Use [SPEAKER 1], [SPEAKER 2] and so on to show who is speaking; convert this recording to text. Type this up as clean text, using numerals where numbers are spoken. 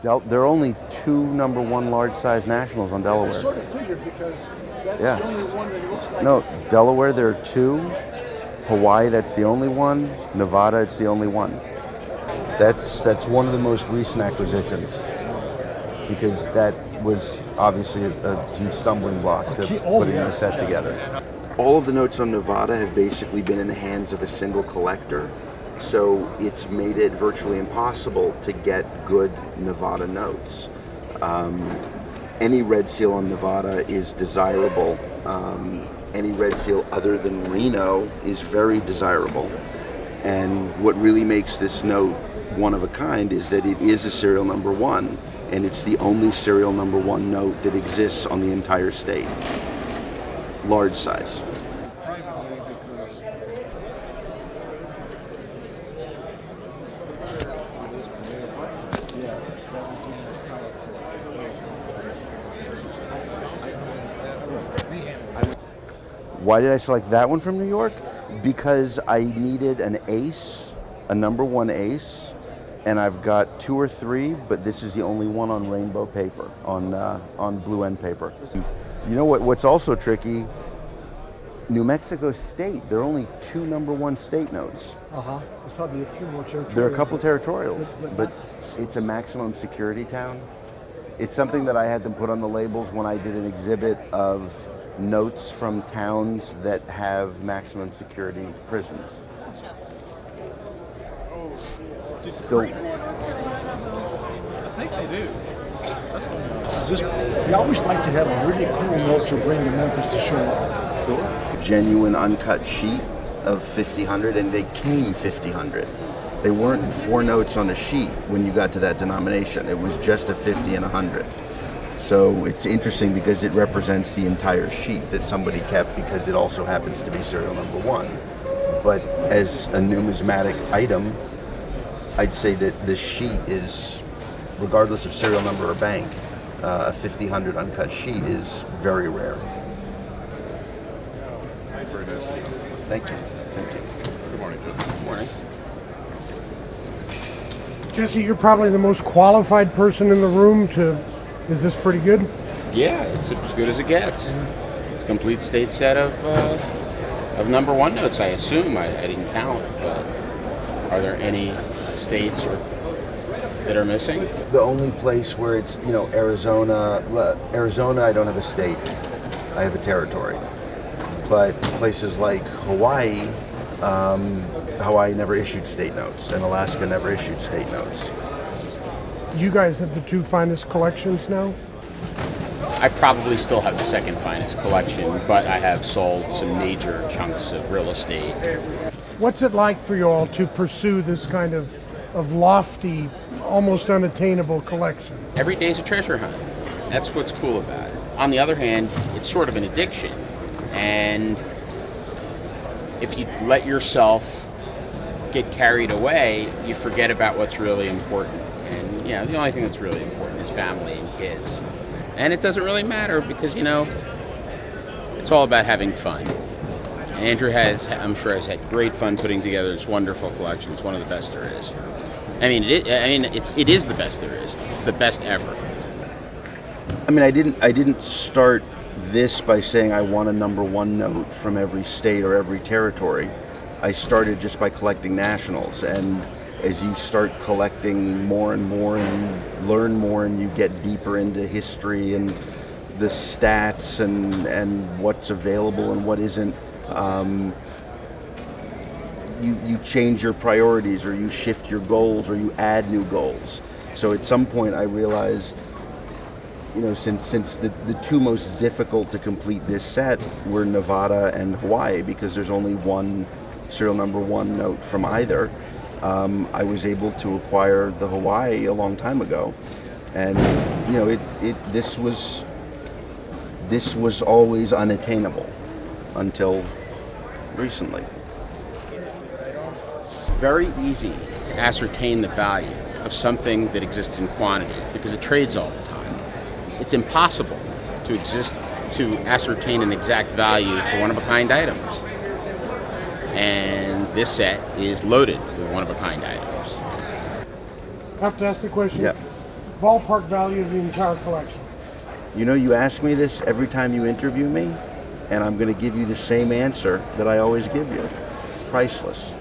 [SPEAKER 1] There are only 2 number 1 large size nationals on
[SPEAKER 2] I
[SPEAKER 1] Delaware.
[SPEAKER 2] sort of figured because that's the only one that looks like
[SPEAKER 1] No,
[SPEAKER 2] it's...
[SPEAKER 1] Delaware there are 2. Hawaii, that's the only one. Nevada, it's the only one. That's one of the most recent acquisitions, because that was obviously a huge stumbling block to putting the set together. All of the notes on Nevada have basically been in the hands of a single collector, so it's made it virtually impossible to get good Nevada notes. Any red seal on Nevada is desirable. Any red seal other than Reno is very desirable. And what really makes this note one of a kind is that it is a serial number 1, and it's the only serial number 1 note that exists on the entire state. Large size. Why did I select that one from New York? Because I needed an ace, a number 1 ace, and I've got 2 or 3, but this is the only one on rainbow paper, on blue end paper. You know what's also tricky? New Mexico State, there are only 2 number 1 state notes.
[SPEAKER 2] There's probably a few more territorials.
[SPEAKER 1] There are a couple territorials, but it's a maximum security town. It's something that I had them put on the labels when I did an exhibit of notes from towns that have maximum security prisons. Still,
[SPEAKER 3] I think they do.
[SPEAKER 2] We always like to have a really cool note to bring to Memphis to show off.
[SPEAKER 1] Sure. Genuine uncut sheet of 50-100, and they came 50-100. They weren't 4 notes on a sheet when you got to that denomination. It was just a 50 and a 100. So it's interesting because it represents the entire sheet that somebody kept, because it also happens to be serial number 1. But as a numismatic item, I'd say that the sheet is, regardless of serial number or bank, a 50-100 uncut sheet is very rare. Thank you. Thank you.
[SPEAKER 3] Good morning, Jess.
[SPEAKER 1] Good morning.
[SPEAKER 4] Jesse, you're probably the most qualified person in the room to... Is this pretty good?
[SPEAKER 5] Yeah, it's as good as it gets. It's a complete state set of number 1 notes, I assume. I didn't count, but are there any states that are missing?
[SPEAKER 1] The only place where it's, Arizona, Arizona, I don't have a state, I have a territory. But places like Hawaii, Hawaii never issued state notes, and Alaska never issued state notes.
[SPEAKER 4] You guys have the 2 finest collections now?
[SPEAKER 5] I probably still have the 2nd finest collection, but I have sold some major chunks of real estate.
[SPEAKER 4] What's it like for you all to pursue this kind of lofty, almost unattainable collection?
[SPEAKER 5] Every day's a treasure hunt. That's what's cool about it. On the other hand, it's sort of an addiction. And if you let yourself get carried away, you forget about what's really important. And, the only thing that's really important is family and kids. And it doesn't really matter because, it's all about having fun. Andrew I'm sure has had great fun putting together this wonderful collection. It's one of the best there is. It is the best there is. It's the best ever.
[SPEAKER 1] I didn't start this by saying I want a number 1 note from every state or every territory. I started just by collecting nationals, and as you start collecting more and more and you learn more and you get deeper into history and the stats and what's available and what isn't, you change your priorities, or you shift your goals, or you add new goals. So at some point I realized, since the 2 most difficult to complete this set were Nevada and Hawaii, because there's only 1 serial number 1 note from either, I was able to acquire the Hawaii a long time ago, and this was always unattainable until recently.
[SPEAKER 5] Very easy to ascertain the value of something that exists in quantity because it trades all the time. It's impossible to ascertain an exact value for one-of-a-kind items. And this set is loaded with one-of-a-kind items.
[SPEAKER 4] I have to ask the question.
[SPEAKER 1] Yeah.
[SPEAKER 4] ballpark value of the entire collection?
[SPEAKER 1] You know, you ask me this every time you interview me, and I'm going to give you the same answer that I always give you. Priceless.